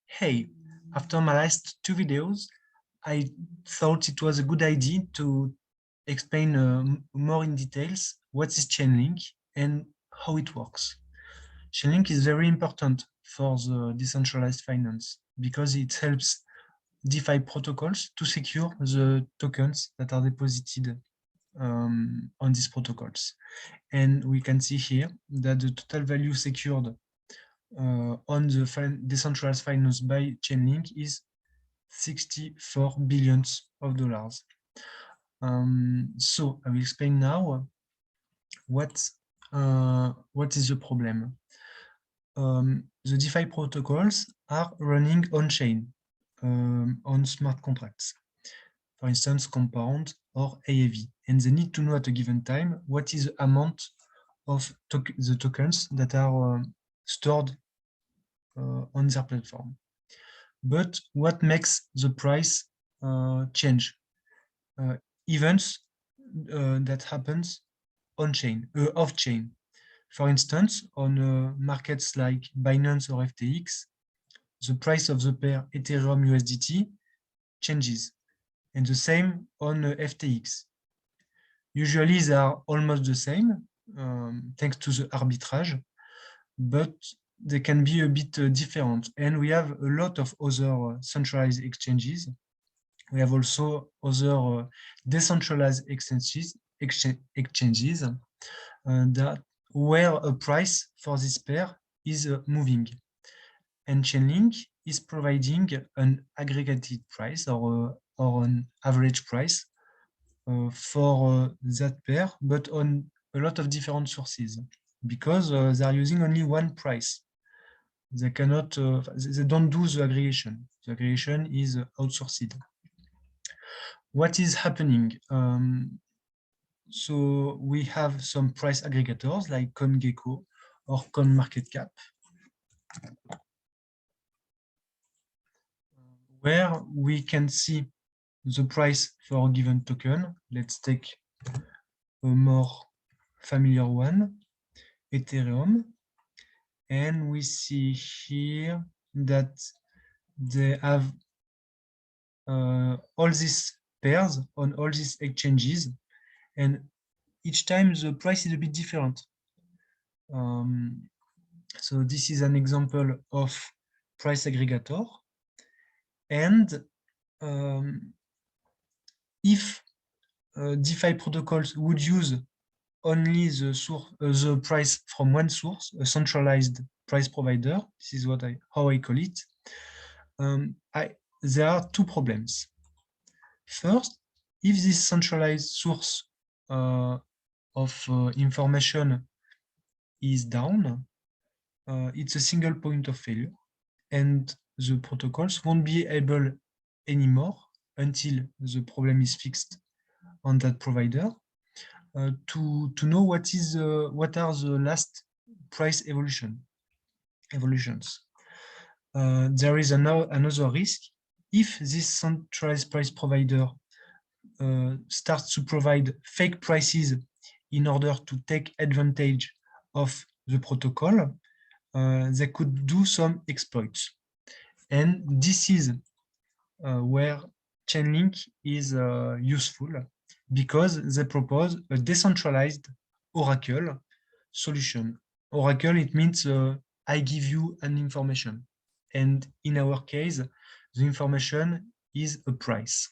Hey, after my last two videos, I thought it was a good idea to explain more in details what is Chainlink and how it works. Chainlink is very important for the decentralized finance because it helps DeFi protocols to secure the tokens that are deposited on these protocols. And we can see here that the total value secured on the decentralized finance by Chainlink is 64 billions of dollars. So I will explain now what is the problem. The DeFi protocols are running on-chain, on smart contracts, for instance, Compound or AAV, and they need to know at a given time what is the amount of the tokens that are stored on their platform. But what makes the price change? Events that happens on-chain, off-chain. For instance, on markets like Binance or FTX, the price of the pair Ethereum USDT changes, and the same on FTX. Usually they are almost the same, thanks to the arbitrage, but they can be a bit different. And we have a lot of other centralized exchanges. We have also other decentralized exchanges that where a price for this pair is moving. And Chainlink is providing an aggregated price or an average price for that pair, but on a lot of different sources, because they are using only one price. They cannot, they don't do the aggregation. The aggregation is outsourced. What is happening? So we have some price aggregators like CoinGecko or CoinMarketCap, where we can see the price for a given token. Let's take a more familiar one, Ethereum. And we see here that they have all these pairs on all these exchanges, and each time the price is a bit different. So this is an example of price aggregator. And if DeFi protocols would use only the price from one source, a centralized price provider, this is how I call it, there are two problems. First, if this centralized source of information is down, it's a single point of failure, and the protocols won't be able anymore until the problem is fixed on that provider to know what are the last price evolutions. There is another risk. If this centralized price provider starts to provide fake prices in order to take advantage of the protocol, they could do some exploits. And this is where Chainlink is useful, because they propose a decentralized Oracle solution. Oracle, it means I give you an information. And in our case, the information is a price.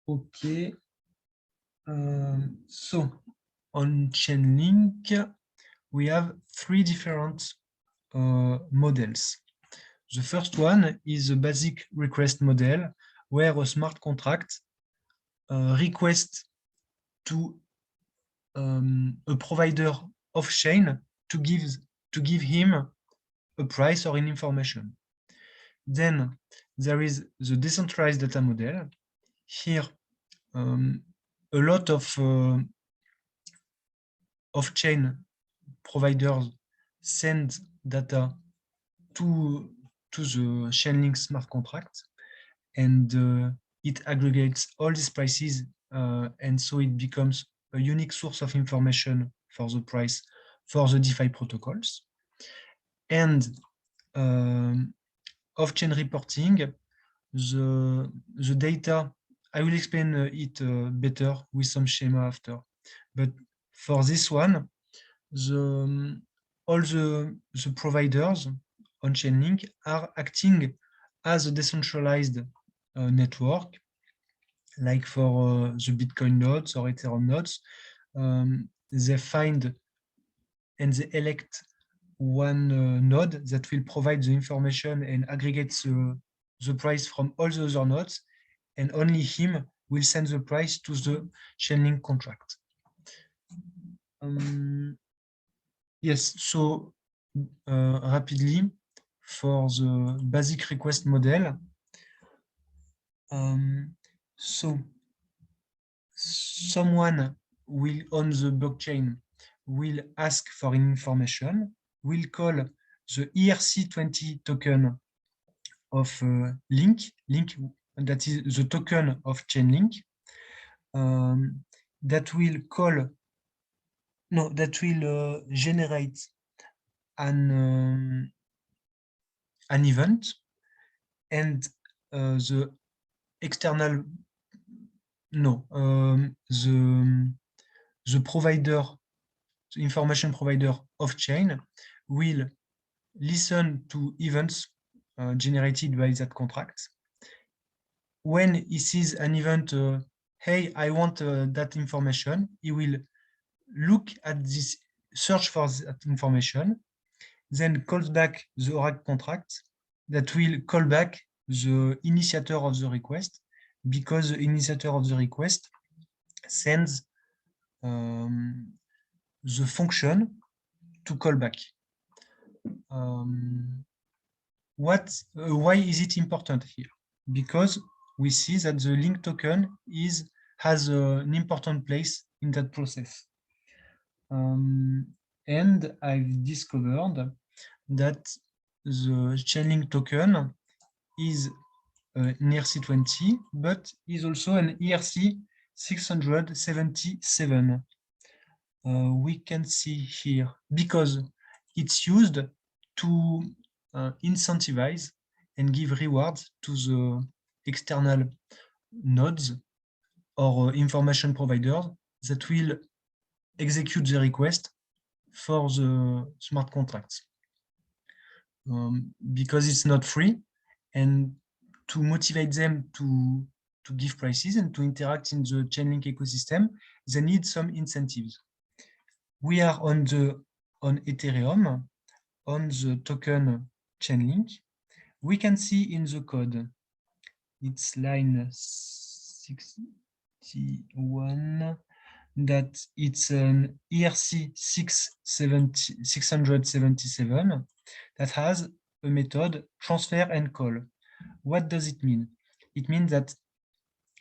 Okay. So on Chainlink, we have three different models. The first one is a basic request model, where a smart contract requests to a provider off-chain to give him a price or an information. Then there is the decentralized data model. Here, a lot of off-chain providers send data to the Chainlink smart contract, and it aggregates all these prices, and so it becomes a unique source of information for the price for the DeFi protocols. And off-chain reporting, the data, I will explain it better with some schema after. But for this one, all the providers on Chainlink are acting as a decentralized network, like for the Bitcoin nodes or Ethereum nodes. They find and they elect one node that will provide the information and aggregate the price from all the other nodes, and only him will send the price to the Chainlink contract. Yes, so rapidly, for the basic request model, so someone will on the blockchain will ask for information, will call the ERC20 token of link, that is the token of Chainlink, that will call, no, that will generate an event, and the external, no, the provider, the information provider of chain will listen to events generated by that contract. When he sees an event, hey, I want that information, he will look at this, search for that information, then calls back the Oracle contract that will call back the initiator of the request, because the initiator of the request sends the function to call back. Why is it important here? Because we see that the link token has an important place in that process. And I've discovered that the Chainlink token is an ERC20, but is also an ERC 677. We can see here, because it's used to incentivize and give rewards to the external nodes or information providers that will execute the request for the smart contracts. Because it's not free, and to motivate them to give prices and to interact in the Chainlink ecosystem, they need some incentives. We are on Ethereum, on the token Chainlink. We can see in the code, it's line 61, that it's an ERC 677 that has a method transfer and call. What does it mean? It means that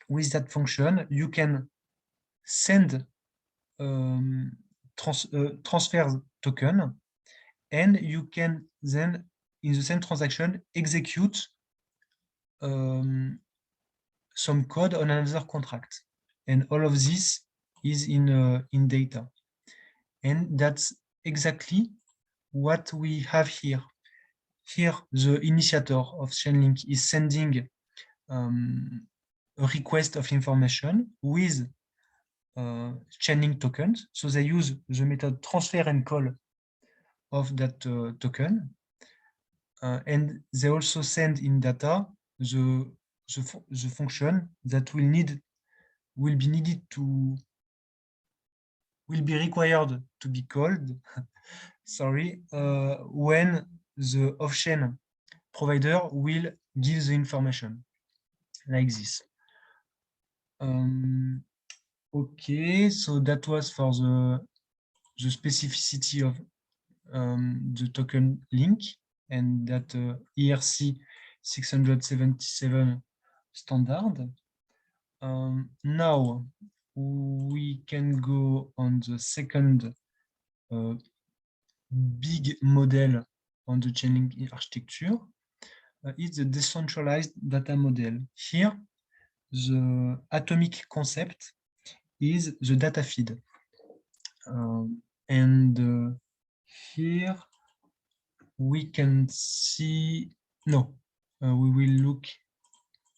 with that function, you can send transfer token, and you can then, in the same transaction, execute some code on another contract. And all of this is in data. And that's exactly what we have here. Here, the initiator of Chainlink is sending a request of information with Chainlink tokens. So they use the method transfer and call of that token. And they also send in data the function that will be required to be called sorry, when the off-chain provider will give the information, like this. Okay, so that was for the specificity of the token link and that ERC 677 standard. Now we can go on the second big model on the Chainlink architecture. It's the decentralized data model. Here, the atomic concept is the data feed. And here, we can see, no, we will look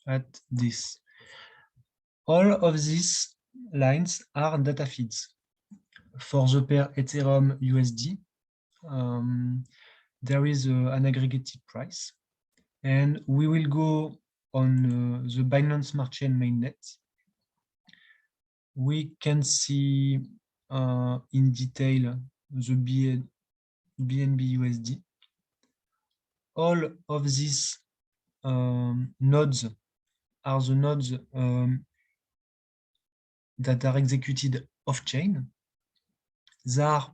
at this. All of these lines are data feeds. For the pair Ethereum USD, there is an aggregated price, and we will go on the Binance Smart Chain mainnet. We can see in detail the BNB USD. All of these nodes are the nodes that are executed off-chain. They are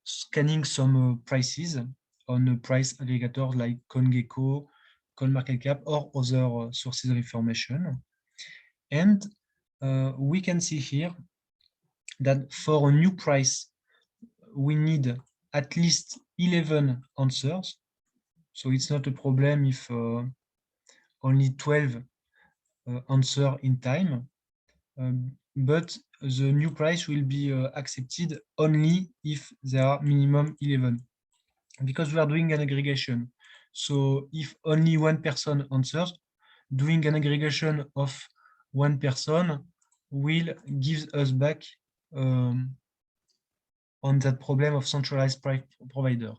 scanning some prices on a price aggregator like CoinGecko, CoinMarketCap, or other sources of information. And we can see here that for a new price, we need at least 11 answers. So it's not a problem if only 12 answer in time, but the new price will be accepted only if there are minimum 11, because we are doing an aggregation. So if only one person answers, doing an aggregation of one person will give us back on that problem of centralized provider.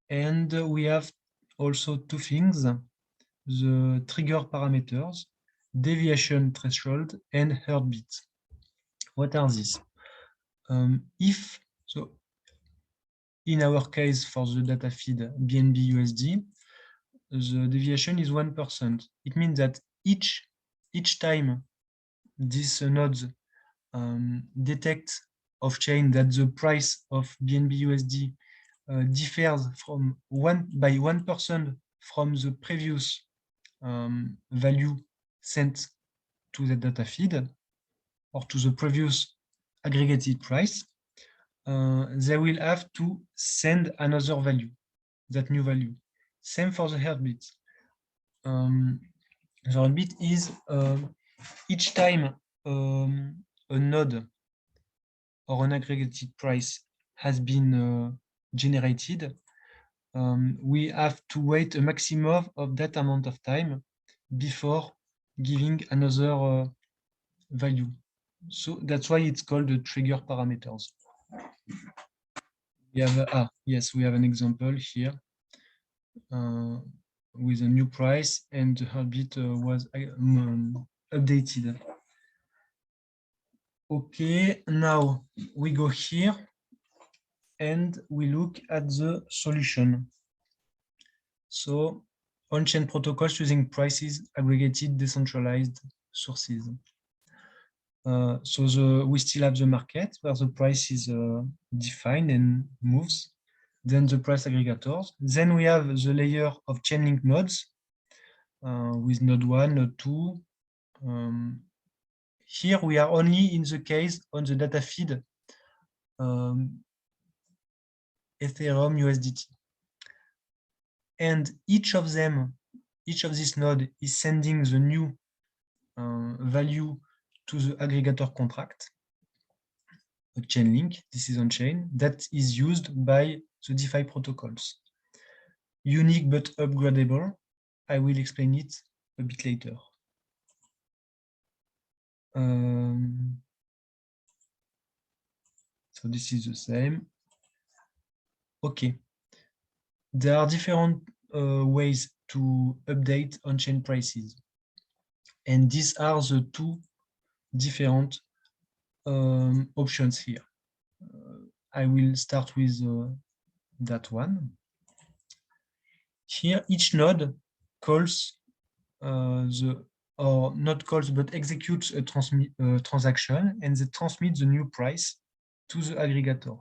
And we have also two things: the trigger parameters, deviation threshold, and heartbeat. What are these? If so, in our case for the data feed BNB USD, the deviation is 1%. It means that each time these nodes detect off-chain that the price of BNB USD differs by 1% from the previous value sent to the data feed or to the previous aggregated price, they will have to send another value, that new value. Same for the heartbeat. The heartbeat is each time a node or an aggregated price has been generated, we have to wait a maximum of that amount of time before giving another value. So that's why it's called the trigger parameters. We have yes, we have an example here with a new price, and the heartbeat was updated. Okay, now we go here and we look at the solution. So on-chain protocols using prices aggregated decentralized sources. So we still have the market where the price is defined and moves. Then the price aggregators. Then we have the layer of Chainlink nodes with node 1, node 2. Here we are only in the case on the data feed Ethereum USDT. And each of these nodes is sending the new value to the aggregator contract, a Chainlink. This is on chain, that is used by the DeFi protocols. Unique but upgradable. I will explain it a bit later. So this is the same. Okay. There are different ways to update on-chain prices. And these are the two different options here. I will start with that one. Here, each node calls or not calls, but executes a transaction, and they transmit the new price to the aggregator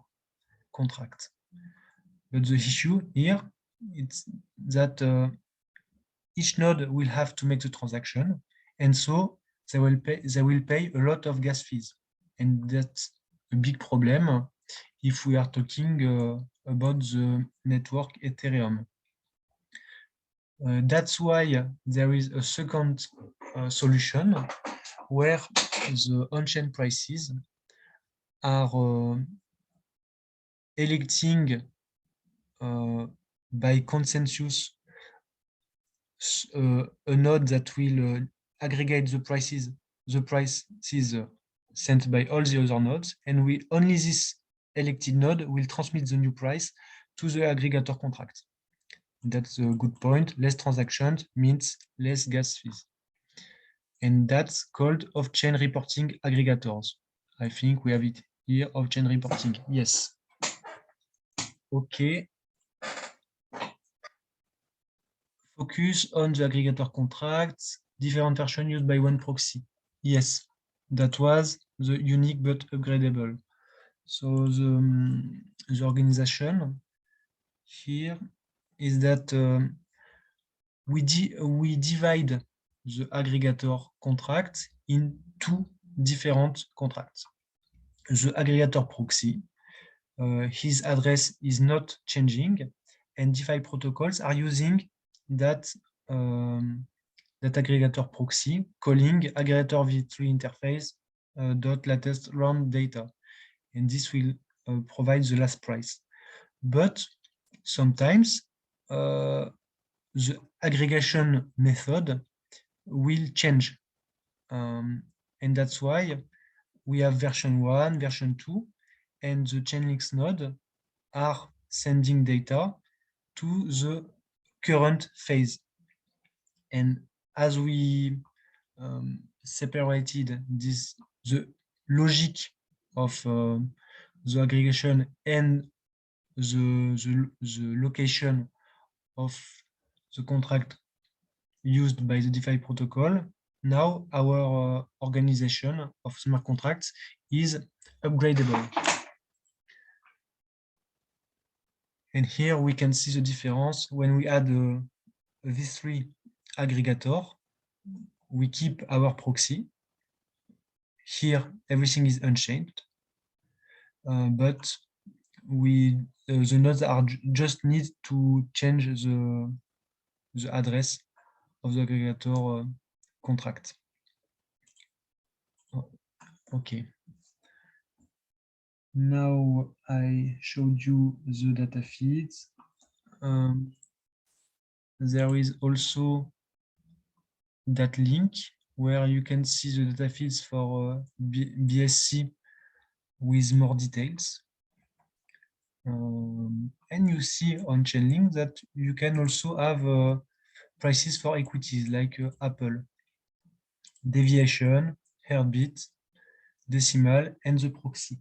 contract. But the issue here is that each node will have to make the transaction, and so they will pay a lot of gas fees, and that's a big problem if we are talking about the network Ethereum. That's why there is a second solution where the on-chain prices are electing by consensus a node that will aggregate the prices sent by all the other nodes, and only this elected node will transmit the new price to the aggregator contract. That's a good point. Less transactions means less gas fees. And that's called off-chain reporting aggregators. I think we have it here, off-chain reporting. Yes. Okay. Focus on the aggregator contracts, different versions used by one proxy. Yes, that was the unique but upgradable. So the organization here is that we divide the aggregator contract in two different contracts. The aggregator proxy, his address is not changing, and DeFi protocols are using that aggregator proxy, calling aggregator v3 interface dot latest round data, and this will provide the last price. But sometimes the aggregation method will change, and that's why we have version 1, version 2, and the Chainlinks node are sending data to the current phase. And as we separated the logic of the aggregation and the location of the contract used by the DeFi protocol, now our organization of smart contracts is upgradable. And here we can see the difference when we add a V3 aggregator. We keep our proxy. Here, everything is unchanged, but the nodes just need to change the address of the aggregator contract. Okay. Now I showed you the data feeds. There is also that link where you can see the data feeds for BSC with more details. And you see on Chainlink that you can also have prices for equities like Apple, deviation, heartbeat, decimal, and the proxy.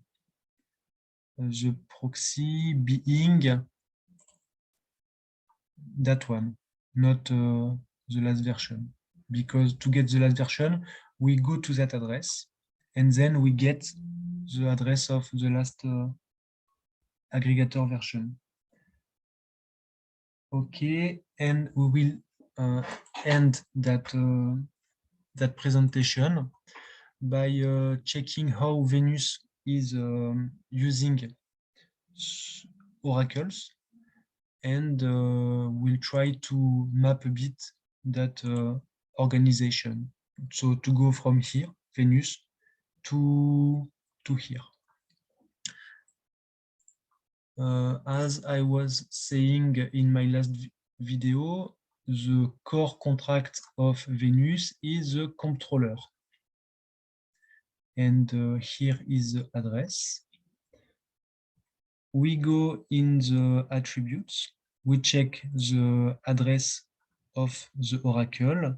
The proxy being that one, not the last version. Because to get the last version, we go to that address, and then we get the address of the last aggregator version. Okay, and we will end that presentation by checking how Venus is using oracles, and we'll try to map a bit that organization. So to go from here, Venus, to here. As I was saying in my last video, the core contract of Venus is the controller. And here is the address. We go in the attributes. We check the address of the oracle.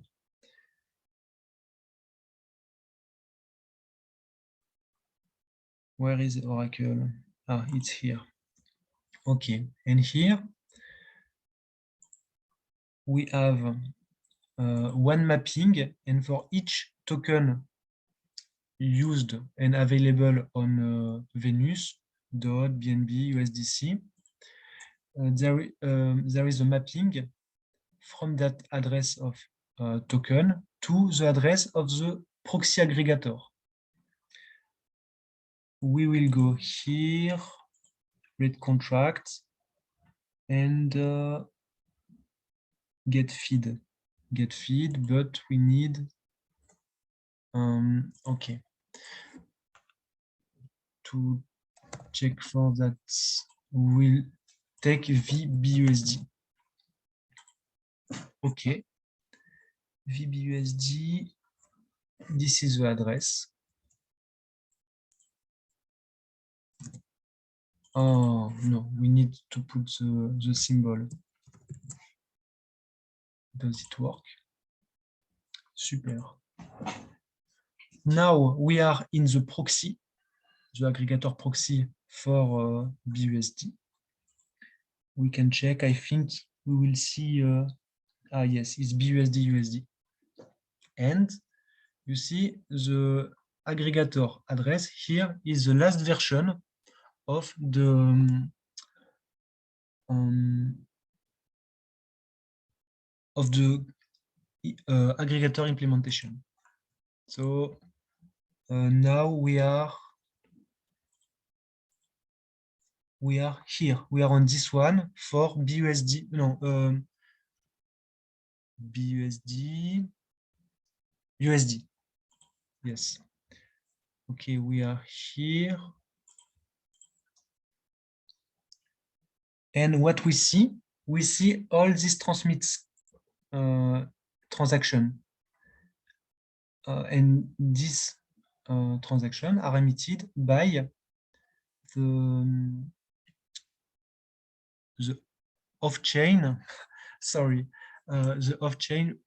Where is the oracle? Ah, it's here. Okay, and here we have one mapping, and for each token used and available on Venus, DOT, BNB, USDC, there is a mapping from that address of token to the address of the proxy aggregator. We will go here, read contract, and get feed, but we need, okay, to check for that we'll take VBUSD. Okay. VBUSD, this is the address. Oh, no, we need to put the symbol. Does it work? Super. Now we are in the proxy, the aggregator proxy for BUSD. We can check, I think we will see, yes, it's BUSD USD. And you see the aggregator address here is the last version of the aggregator implementation. So now we are here. We are on this one for BUSD. No, BUSD, USD. Yes. Okay, we are here. And what we see all these transmits transaction. And these transactions are emitted by the off-chain, sorry, the off-chain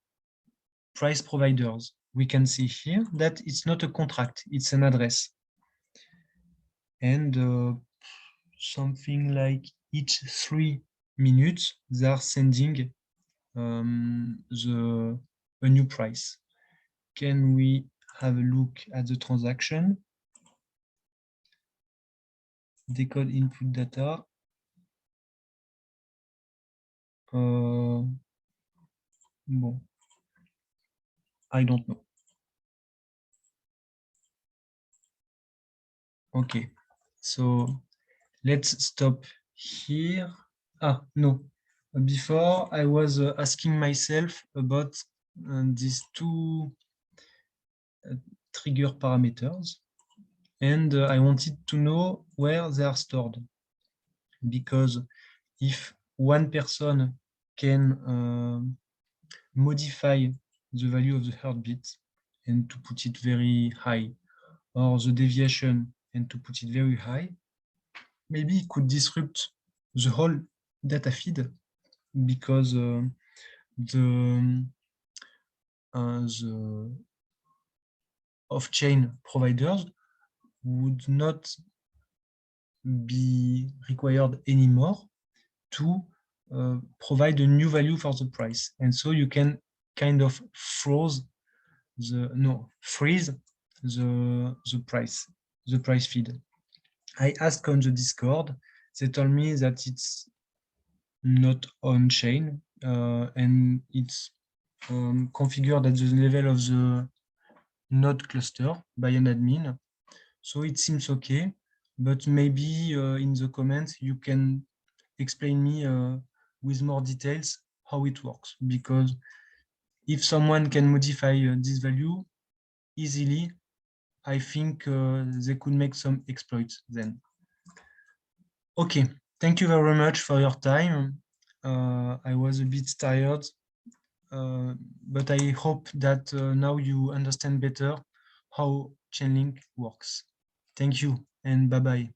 price providers. We can see here that it's not a contract, it's an address. And something like each 3 minutes, they are sending a new price. Can we have a look at the transaction? Decode input data. Bon, I don't know. Okay, so let's stop here. Ah, no. Before, I was asking myself about these two trigger parameters, and I wanted to know where they are stored. Because if one person can modify the value of the heartbeat and to put it very high, or the deviation and to put it very high, maybe it could disrupt the whole data feed because the off-chain providers would not be required anymore to provide a new value for the price. And so you can kind of freeze the price feed. I asked on the Discord, they told me that it's not on chain and it's configured at the level of the node cluster by an admin. So it seems okay, but maybe in the comments you can explain me with more details how it works, because if someone can modify this value easily, I think they could make some exploits then. Okay, thank you very much for your time. I was a bit tired, but I hope that now you understand better how Chainlink works. Thank you and bye-bye.